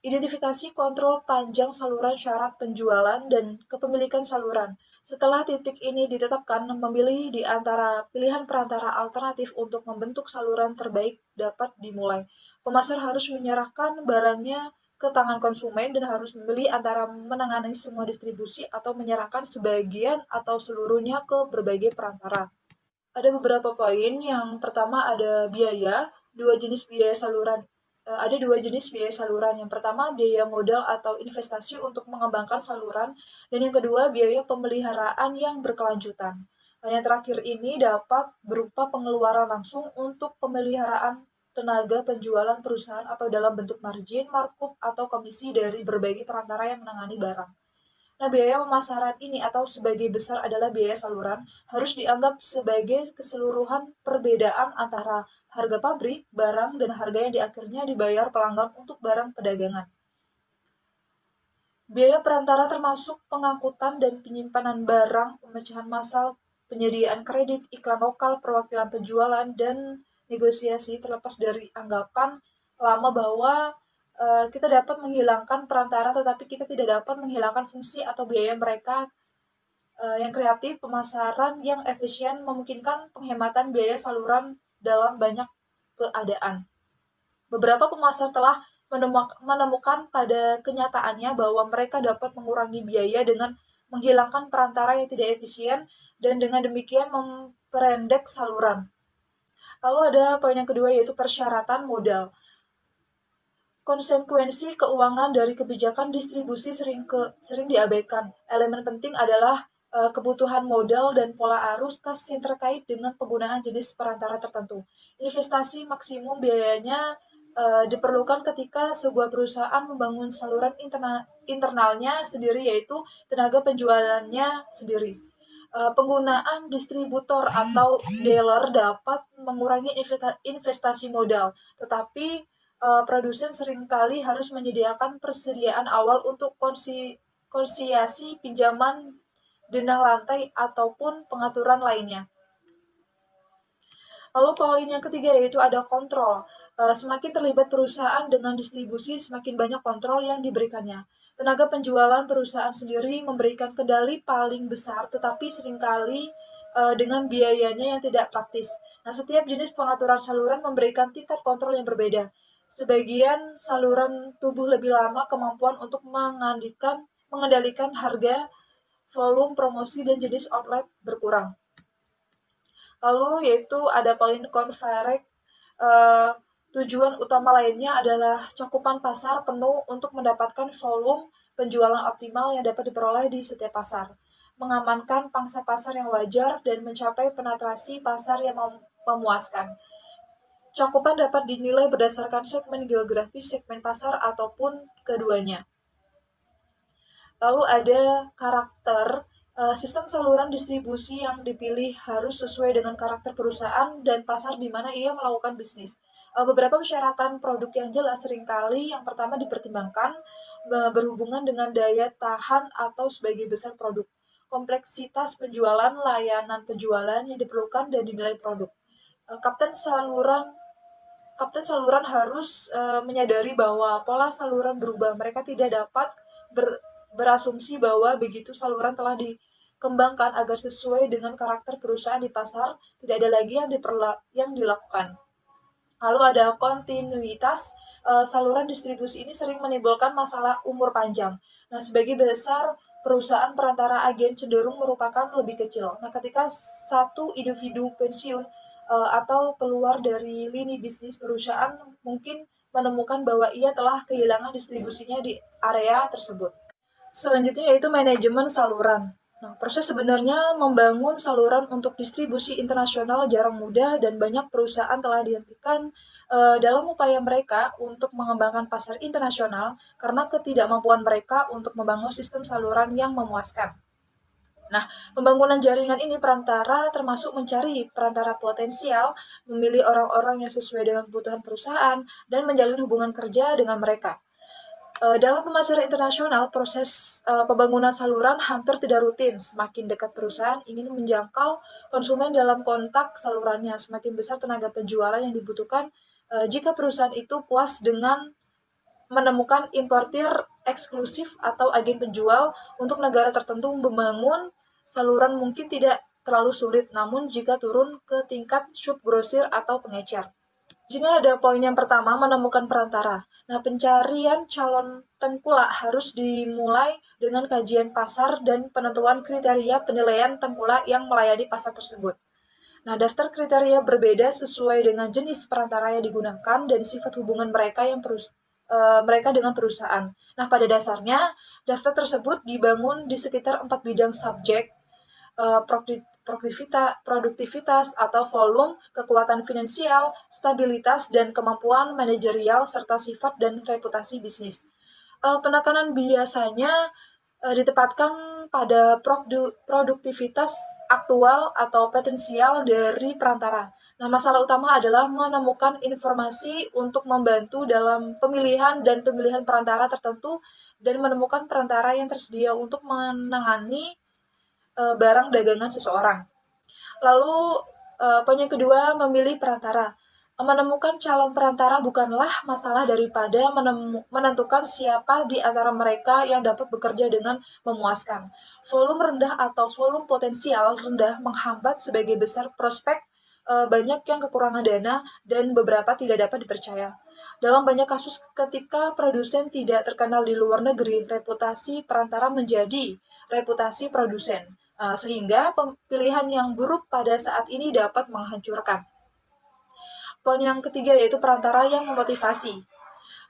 identifikasi kontrol panjang saluran syarat penjualan dan kepemilikan saluran. Setelah titik ini ditetapkan, memilih di antara pilihan perantara alternatif untuk membentuk saluran terbaik dapat dimulai. Pemasar harus menyerahkan barangnya ke tangan konsumen dan harus memilih antara menangani semua distribusi atau menyerahkan sebagian atau seluruhnya ke berbagai perantara. Ada beberapa poin. Yang pertama ada biaya. Ada dua jenis biaya saluran. Yang pertama biaya modal atau investasi untuk mengembangkan saluran, dan yang kedua biaya pemeliharaan yang berkelanjutan. Yang terakhir ini dapat berupa pengeluaran langsung untuk pemeliharaan tenaga penjualan perusahaan atau dalam bentuk margin, markup, atau komisi dari berbagai perantara yang menangani barang. Nah, biaya pemasaran ini atau sebagai besar adalah biaya saluran harus dianggap sebagai keseluruhan perbedaan antara harga pabrik, barang, dan harga yang di akhirnya dibayar pelanggan untuk barang perdagangan. Biaya perantara termasuk pengangkutan dan penyimpanan barang, pemecahan massal, penyediaan kredit, iklan lokal, perwakilan penjualan, dan negosiasi terlepas dari anggapan lama bahwa kita dapat menghilangkan perantara tetapi kita tidak dapat menghilangkan fungsi atau biaya mereka yang kreatif, pemasaran yang efisien memungkinkan penghematan biaya saluran dalam banyak keadaan. Beberapa pemasar telah menemukan pada kenyataannya bahwa mereka dapat mengurangi biaya dengan menghilangkan perantara yang tidak efisien dan dengan demikian memperendek saluran. Lalu ada poin yang kedua yaitu persyaratan modal. Konsekuensi keuangan dari kebijakan distribusi sering diabaikan. Elemen penting adalah kebutuhan modal dan pola arus kas yang terkait dengan penggunaan jenis perantara tertentu. Investasi maksimum biayanya diperlukan ketika sebuah perusahaan membangun saluran internalnya sendiri, yaitu tenaga penjualannya sendiri. Penggunaan distributor atau dealer dapat mengurangi investasi modal, tetapi produsen seringkali harus menyediakan persediaan awal untuk konsiasi pinjaman denah lantai ataupun pengaturan lainnya. Lalu poin yang ketiga yaitu ada kontrol. Semakin terlibat perusahaan dengan distribusi, semakin banyak kontrol yang diberikannya. Tenaga penjualan perusahaan sendiri memberikan kendali paling besar, tetapi seringkali dengan biayanya yang tidak praktis. Nah, setiap jenis pengaturan saluran memberikan tingkat kontrol yang berbeda. Sebagian saluran tubuh lebih lama kemampuan untuk mengendalikan harga, volume, promosi, dan jenis outlet berkurang. Lalu yaitu ada poin konverek. Tujuan utama lainnya adalah cakupan pasar penuh untuk mendapatkan volume penjualan optimal yang dapat diperoleh di setiap pasar, mengamankan pangsa pasar yang wajar, dan mencapai penetrasi pasar yang memuaskan. Cakupan dapat dinilai berdasarkan segmen geografis, segmen pasar, ataupun keduanya. Lalu ada karakter. Sistem saluran distribusi yang dipilih harus sesuai dengan karakter perusahaan dan pasar di mana ia melakukan bisnis. Beberapa persyaratan produk yang jelas seringkali yang pertama dipertimbangkan berhubungan dengan daya tahan atau sebagai besar produk, kompleksitas penjualan, layanan penjualan yang diperlukan, dan dinilai produk. Kapten saluran harus menyadari bahwa pola saluran berubah. Mereka tidak dapat berasumsi bahwa begitu saluran telah dikembangkan agar sesuai dengan karakter perusahaan di pasar, tidak ada lagi yang dilakukan. Lalu ada kontinuitas. Saluran distribusi ini sering menimbulkan masalah umur panjang. Nah, sebagai besar perusahaan perantara agen cenderung merupakan lebih kecil. Nah, ketika satu individu pensiun atau keluar dari lini bisnis, perusahaan mungkin menemukan bahwa ia telah kehilangan distribusinya di area tersebut. Selanjutnya yaitu manajemen saluran. Nah, proses sebenarnya membangun saluran untuk distribusi internasional jarang mudah dan banyak perusahaan telah dihentikan dalam upaya mereka untuk mengembangkan pasar internasional karena ketidakmampuan mereka untuk membangun sistem saluran yang memuaskan. Nah, pembangunan jaringan ini perantara termasuk mencari perantara potensial, memilih orang-orang yang sesuai dengan kebutuhan perusahaan, dan menjalin hubungan kerja dengan mereka. Dalam pemasaran internasional, proses pembangunan saluran hampir tidak rutin. Semakin dekat perusahaan ingin menjangkau konsumen dalam kontak salurannya, semakin besar tenaga penjualan yang dibutuhkan jika perusahaan itu puas dengan menemukan importir eksklusif atau agen penjual untuk negara tertentu. Membangun saluran mungkin tidak terlalu sulit, namun jika turun ke tingkat subgrosir atau pengecer. Di sini ada poin yang pertama, menemukan perantara. Nah, pencarian calon tengkulak harus dimulai dengan kajian pasar dan penentuan kriteria penilaian tengkulak yang melayani pasar tersebut. Nah, daftar kriteria berbeda sesuai dengan jenis perantara yang digunakan dan sifat hubungan mereka dengan perusahaan. Nah, pada dasarnya, daftar tersebut dibangun di sekitar 4 bidang subjek, produktivitas atau volume, kekuatan finansial, stabilitas, dan kemampuan manajerial, serta sifat dan reputasi bisnis. Penekanan biasanya ditempatkan pada produktivitas aktual atau potensial dari perantara. Nah, masalah utama adalah menemukan informasi untuk membantu dalam pemilihan dan pemilihan perantara tertentu dan menemukan perantara yang tersedia untuk menangani barang dagangan seseorang. Lalu, poin yang kedua, memilih perantara. Menemukan calon perantara bukanlah masalah daripada menentukan siapa di antara mereka yang dapat bekerja dengan memuaskan. Volume rendah atau volume potensial rendah menghambat sebagai besar prospek, banyak yang kekurangan dana, dan beberapa tidak dapat dipercaya. Dalam banyak kasus ketika produsen tidak terkenal di luar negeri, reputasi perantara menjadi reputasi produsen, sehingga pilihan yang buruk pada saat ini dapat menghancurkan. Poin yang ketiga yaitu perantara yang memotivasi.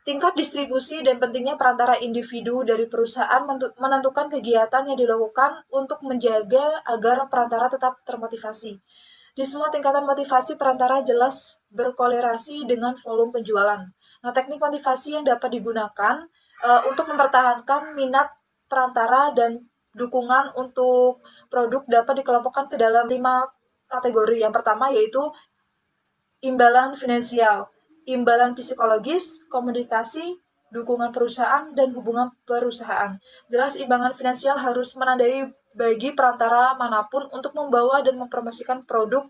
Tingkat distribusi dan pentingnya perantara individu dari perusahaan menentukan kegiatan yang dilakukan untuk menjaga agar perantara tetap termotivasi. Di semua tingkatan motivasi, perantara jelas berkolerasi dengan volume penjualan. Nah, teknik motivasi yang dapat digunakan untuk mempertahankan minat perantara dan dukungan untuk produk dapat dikelompokkan ke dalam 5 kategori. Yang pertama yaitu imbalan finansial, imbalan psikologis, komunikasi, dukungan perusahaan, dan hubungan perusahaan. Jelas imbalan finansial harus menandai bagi perantara manapun untuk membawa dan mempromosikan produk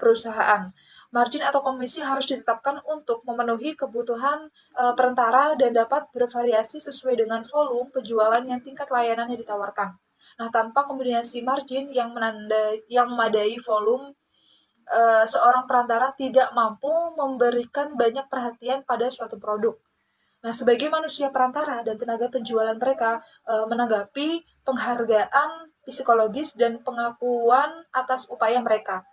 perusahaan. Margin atau komisi harus ditetapkan untuk memenuhi kebutuhan perantara dan dapat bervariasi sesuai dengan volume penjualan yang tingkat layanan yang ditawarkan. Nah, tanpa kombinasi margin yang memadai volume, seorang perantara tidak mampu memberikan banyak perhatian pada suatu produk. Nah, sebagai manusia perantara dan tenaga penjualan mereka menanggapi penghargaan psikologis dan pengakuan atas upaya mereka.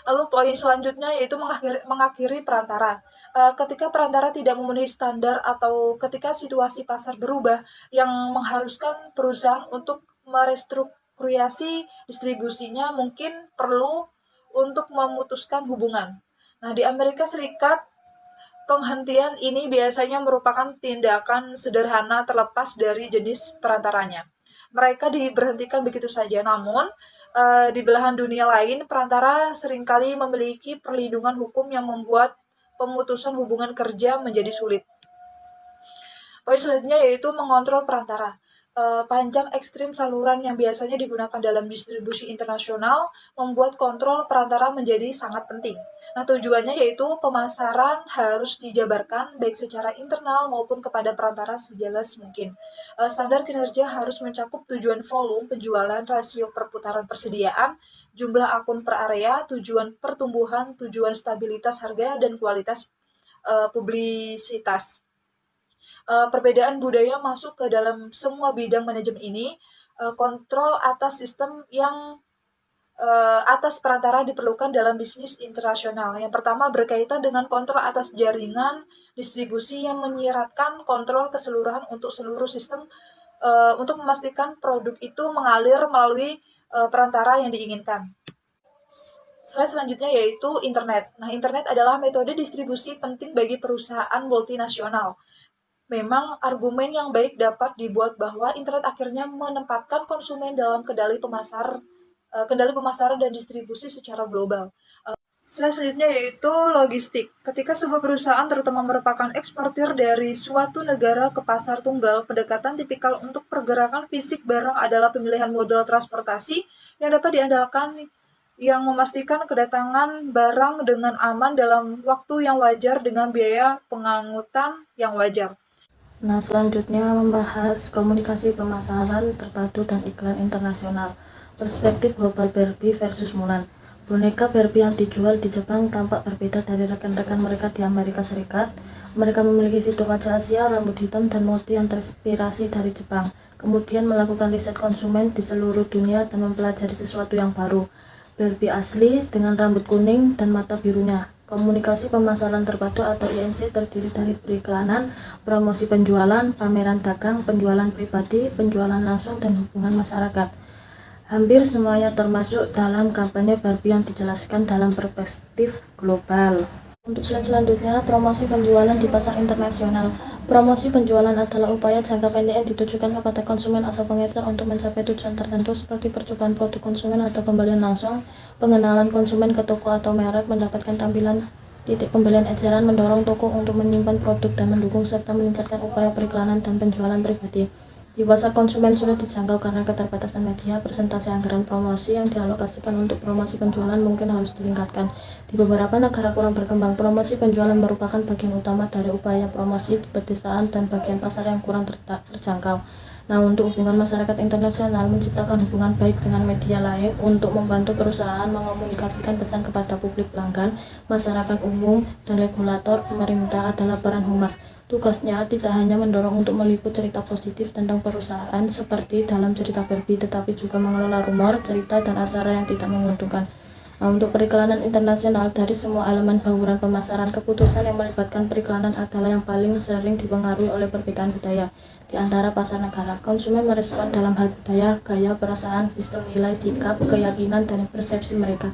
Lalu poin selanjutnya yaitu mengakhiri perantara. Ketika perantara tidak memenuhi standar atau ketika situasi pasar berubah yang mengharuskan perusahaan untuk merestrukturasi distribusinya, mungkin perlu untuk memutuskan hubungan. Nah, di Amerika Serikat, penghentian ini biasanya merupakan tindakan sederhana terlepas dari jenis perantaranya. Mereka diberhentikan begitu saja, namun di belahan dunia lain, perantara seringkali memiliki perlindungan hukum yang membuat pemutusan hubungan kerja menjadi sulit. Poin selanjutnya yaitu mengontrol perantara. Panjang ekstrim saluran yang biasanya digunakan dalam distribusi internasional membuat kontrol perantara menjadi sangat penting. Nah, tujuannya yaitu pemasaran harus dijabarkan baik secara internal maupun kepada perantara sejelas mungkin. Standar kinerja harus mencakup tujuan volume penjualan, rasio perputaran persediaan, jumlah akun per area, tujuan pertumbuhan, tujuan stabilitas harga, dan kualitas publisitas. Perbedaan budaya masuk ke dalam semua bidang manajemen ini. Kontrol atas sistem yang atas perantara diperlukan dalam bisnis internasional. Yang pertama berkaitan dengan kontrol atas jaringan distribusi yang menyiratkan kontrol keseluruhan untuk seluruh sistem untuk memastikan produk itu mengalir melalui perantara yang diinginkan. Slide selanjutnya yaitu internet. Nah, internet adalah metode distribusi penting bagi perusahaan multinasional. Memang argumen yang baik dapat dibuat bahwa internet akhirnya menempatkan konsumen dalam kendali pemasaran dan distribusi secara global. Selanjutnya yaitu logistik. Ketika sebuah perusahaan terutama merupakan eksportir dari suatu negara ke pasar tunggal, pendekatan tipikal untuk pergerakan fisik barang adalah pemilihan modal transportasi yang dapat diandalkan yang memastikan kedatangan barang dengan aman dalam waktu yang wajar dengan biaya pengangkutan yang wajar. Nah, selanjutnya membahas komunikasi pemasaran terpadu dan iklan internasional. Perspektif global Barbie versus Mulan. Boneka Barbie yang dijual di Jepang tampak berbeda dari rekan-rekan mereka di Amerika Serikat. Mereka memiliki fitur wajah Asia, rambut hitam, dan mode yang terinspirasi dari Jepang. Kemudian melakukan riset konsumen di seluruh dunia dan mempelajari sesuatu yang baru. Barbie asli dengan rambut kuning dan mata birunya. Komunikasi pemasaran terpadu atau IMC terdiri dari periklanan, promosi penjualan, pameran dagang, penjualan pribadi, penjualan langsung, dan hubungan masyarakat. Hampir semuanya termasuk dalam kampanye Barbie yang dijelaskan dalam perspektif global. Untuk slide selanjutnya, promosi penjualan di pasar internasional. Promosi penjualan adalah upaya jangka pendek yang ditujukan kepada konsumen atau pengecer untuk mencapai tujuan tertentu seperti percobaan produk konsumen atau pembelian langsung, pengenalan konsumen ke toko atau merek, mendapatkan tampilan titik pembelian eceran, mendorong toko untuk menyimpan produk dan mendukung serta meningkatkan upaya periklanan dan penjualan pribadi. Di pasar konsumen sulit dijangkau karena keterbatasan media, persentase anggaran promosi yang dialokasikan untuk promosi penjualan mungkin harus ditingkatkan. Di beberapa negara kurang berkembang, promosi penjualan merupakan bagian utama dari upaya promosi di pedesaan dan bagian pasar yang kurang terjangkau. Nah, untuk hubungan masyarakat internasional, menciptakan hubungan baik dengan media lain untuk membantu perusahaan mengomunikasikan pesan kepada publik pelanggan, masyarakat umum, dan regulator pemerintah adalah peran humas. Tugasnya tidak hanya mendorong untuk meliput cerita positif tentang perusahaan seperti dalam cerita Barbie, tetapi juga mengelola rumor, cerita, dan acara yang tidak menguntungkan. Nah, untuk periklanan internasional, dari semua elemen bauran pemasaran, keputusan yang melibatkan periklanan adalah yang paling sering dipengaruhi oleh perbedaan budaya di antara pasar negara. Konsumen merespon dalam hal budaya, gaya, perasaan, sistem nilai, sikap, keyakinan, dan persepsi mereka.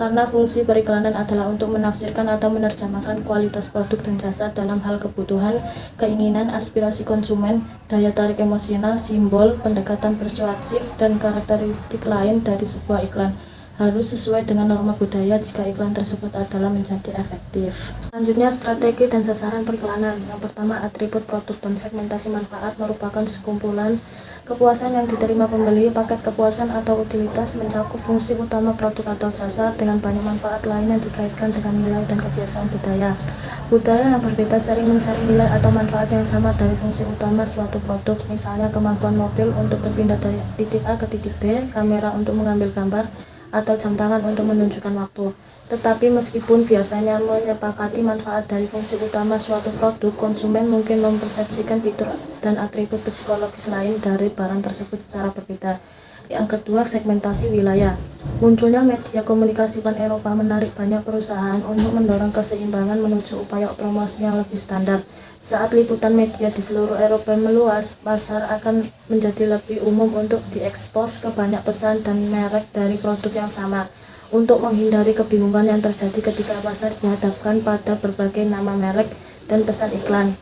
Karena fungsi periklanan adalah untuk menafsirkan atau menerjemahkan kualitas produk dan jasa dalam hal kebutuhan, keinginan, aspirasi konsumen, daya tarik emosional, simbol, pendekatan persuasif, dan karakteristik lain dari sebuah iklan. Harus sesuai dengan norma budaya jika iklan tersebut adalah menjadi efektif. Selanjutnya, strategi dan sasaran periklanan. Yang pertama, atribut produk dan segmentasi manfaat merupakan sekumpulan kepuasan yang diterima pembeli. Paket kepuasan atau utilitas mencakup fungsi utama produk atau jasa dengan banyak manfaat lain yang dikaitkan dengan nilai dan kebiasaan budaya. Budaya yang berbeda sering mencari nilai atau manfaat yang sama dari fungsi utama suatu produk, misalnya kemampuan mobil untuk berpindah dari titik A ke titik B, kamera untuk mengambil gambar, atau jam tangan untuk menunjukkan waktu. Tetapi meskipun biasanya menyepakati manfaat dari fungsi utama suatu produk, konsumen mungkin mempersepsikan fitur dan atribut psikologis lain dari barang tersebut secara berbeda. Yang kedua, segmentasi wilayah. Munculnya media komunikasi pan-Eropa menarik banyak perusahaan untuk mendorong keseimbangan menuju upaya promosi yang lebih standar. Saat liputan media di seluruh Eropa meluas, pasar akan menjadi lebih umum untuk diekspos ke banyak pesan dan merek dari produk yang sama. Untuk menghindari kebingungan yang terjadi ketika pasar dihadapkan pada berbagai nama merek dan pesan iklan,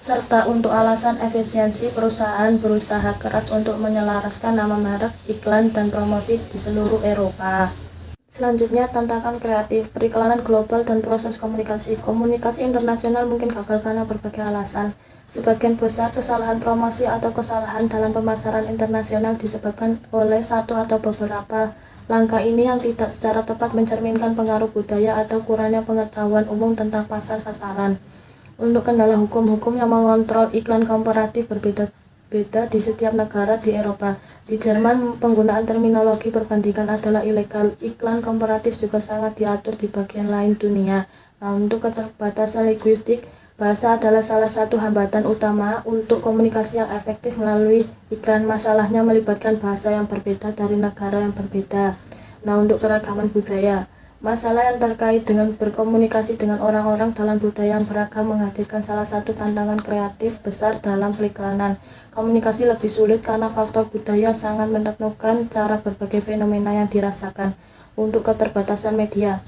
serta untuk alasan efisiensi, perusahaan berusaha keras untuk menyelaraskan nama merek, iklan, dan promosi di seluruh Eropa. Selanjutnya, tantangan kreatif, periklanan global, dan proses komunikasi. Komunikasi internasional mungkin gagal karena berbagai alasan. Sebagian besar kesalahan promosi atau kesalahan dalam pemasaran internasional disebabkan oleh satu atau beberapa langkah ini yang tidak secara tepat mencerminkan pengaruh budaya atau kurangnya pengetahuan umum tentang pasar sasaran. Untuk kendala hukum yang mengontrol iklan komparatif berbeda-beda di setiap negara di Eropa. Di Jerman, penggunaan terminologi perbandingan adalah ilegal. Iklan komparatif juga sangat diatur di bagian lain dunia. Nah, untuk keterbatasan linguistik, bahasa adalah salah satu hambatan utama untuk komunikasi yang efektif melalui iklan. Masalahnya melibatkan bahasa yang berbeda dari negara yang berbeda. Nah, untuk keragaman budaya, masalah yang terkait dengan berkomunikasi dengan orang-orang dalam budaya yang beragam menghadirkan salah satu tantangan kreatif besar dalam periklanan. Komunikasi lebih sulit karena faktor budaya sangat menentukan cara berbagai fenomena yang dirasakan. Untuk keterbatasan media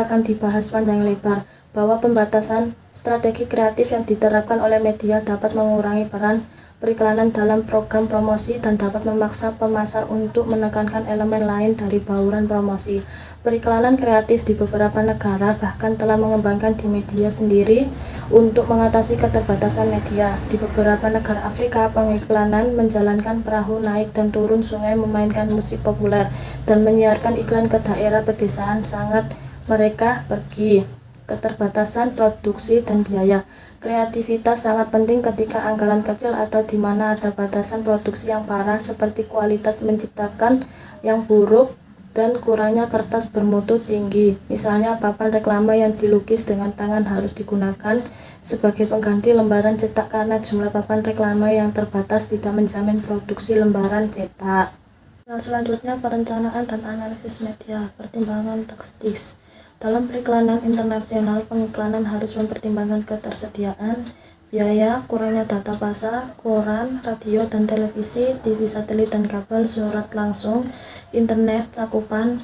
akan dibahas panjang lebar, bahwa pembatasan strategi kreatif yang diterapkan oleh media dapat mengurangi peran periklanan dalam program promosi dan dapat memaksa pemasar untuk menekankan elemen lain dari bauran promosi. Periklanan kreatif di beberapa negara bahkan telah mengembangkan di media sendiri untuk mengatasi keterbatasan media. Di beberapa negara Afrika, pengiklanan menjalankan perahu naik dan turun sungai, memainkan musik populer, dan menyiarkan iklan ke daerah pedesaan sangat mereka pergi. Keterbatasan produksi dan biaya. Kreativitas sangat penting ketika anggaran kecil atau di mana ada batasan produksi yang parah seperti kualitas menciptakan yang buruk dan kurangnya kertas bermutu tinggi. Misalnya papan reklame yang dilukis dengan tangan harus digunakan sebagai pengganti lembaran cetak karena jumlah papan reklame yang terbatas tidak menjamin produksi lembaran cetak. Nah, selanjutnya perencanaan dan analisis media, pertimbangan taktis. Dalam periklanan internasional, pengiklanan harus mempertimbangkan ketersediaan, biaya, kurangnya data pasar, koran, radio dan televisi, TV satelit dan kabel, surat langsung, internet, cakupan,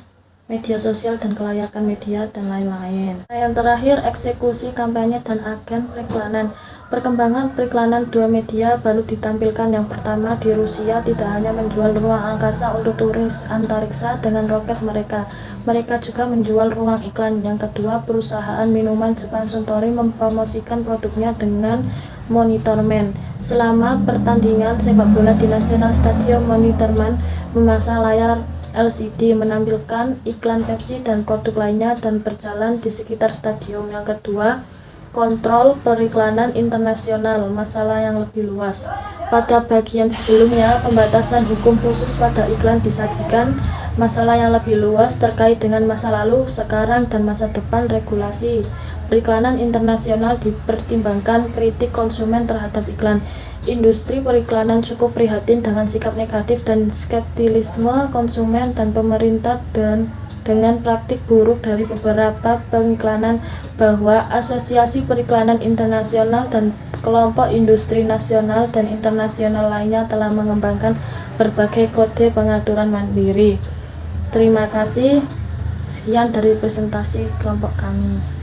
media sosial dan kelayakan media, dan lain-lain. Yang terakhir, eksekusi kampanye dan agen periklanan. Perkembangan periklanan dua media baru ditampilkan. Yang pertama, di Rusia tidak hanya menjual ruang angkasa untuk turis antariksa dengan roket mereka juga menjual ruang iklan. Yang kedua, perusahaan minuman Jepang Suntory mempromosikan produknya dengan Monitor Man. Selama pertandingan sepak bola di National Stadium, Monitor Man memasang layar LCD menampilkan iklan Pepsi dan produk lainnya dan berjalan di sekitar stadium. Yang kedua, kontrol periklanan internasional, masalah yang lebih luas. Pada bagian sebelumnya, pembatasan hukum khusus pada iklan disajikan. Masalah yang lebih luas terkait dengan masa lalu, sekarang, dan masa depan regulasi periklanan internasional dipertimbangkan. Kritik konsumen terhadap iklan. Industri periklanan cukup prihatin dengan sikap negatif dan skeptisisme konsumen dan pemerintah dengan praktik buruk dari beberapa pengiklanan, bahwa Asosiasi Periklanan Internasional dan kelompok industri nasional dan internasional lainnya telah mengembangkan berbagai kode pengaturan mandiri. Terima kasih. Sekian dari presentasi kelompok kami.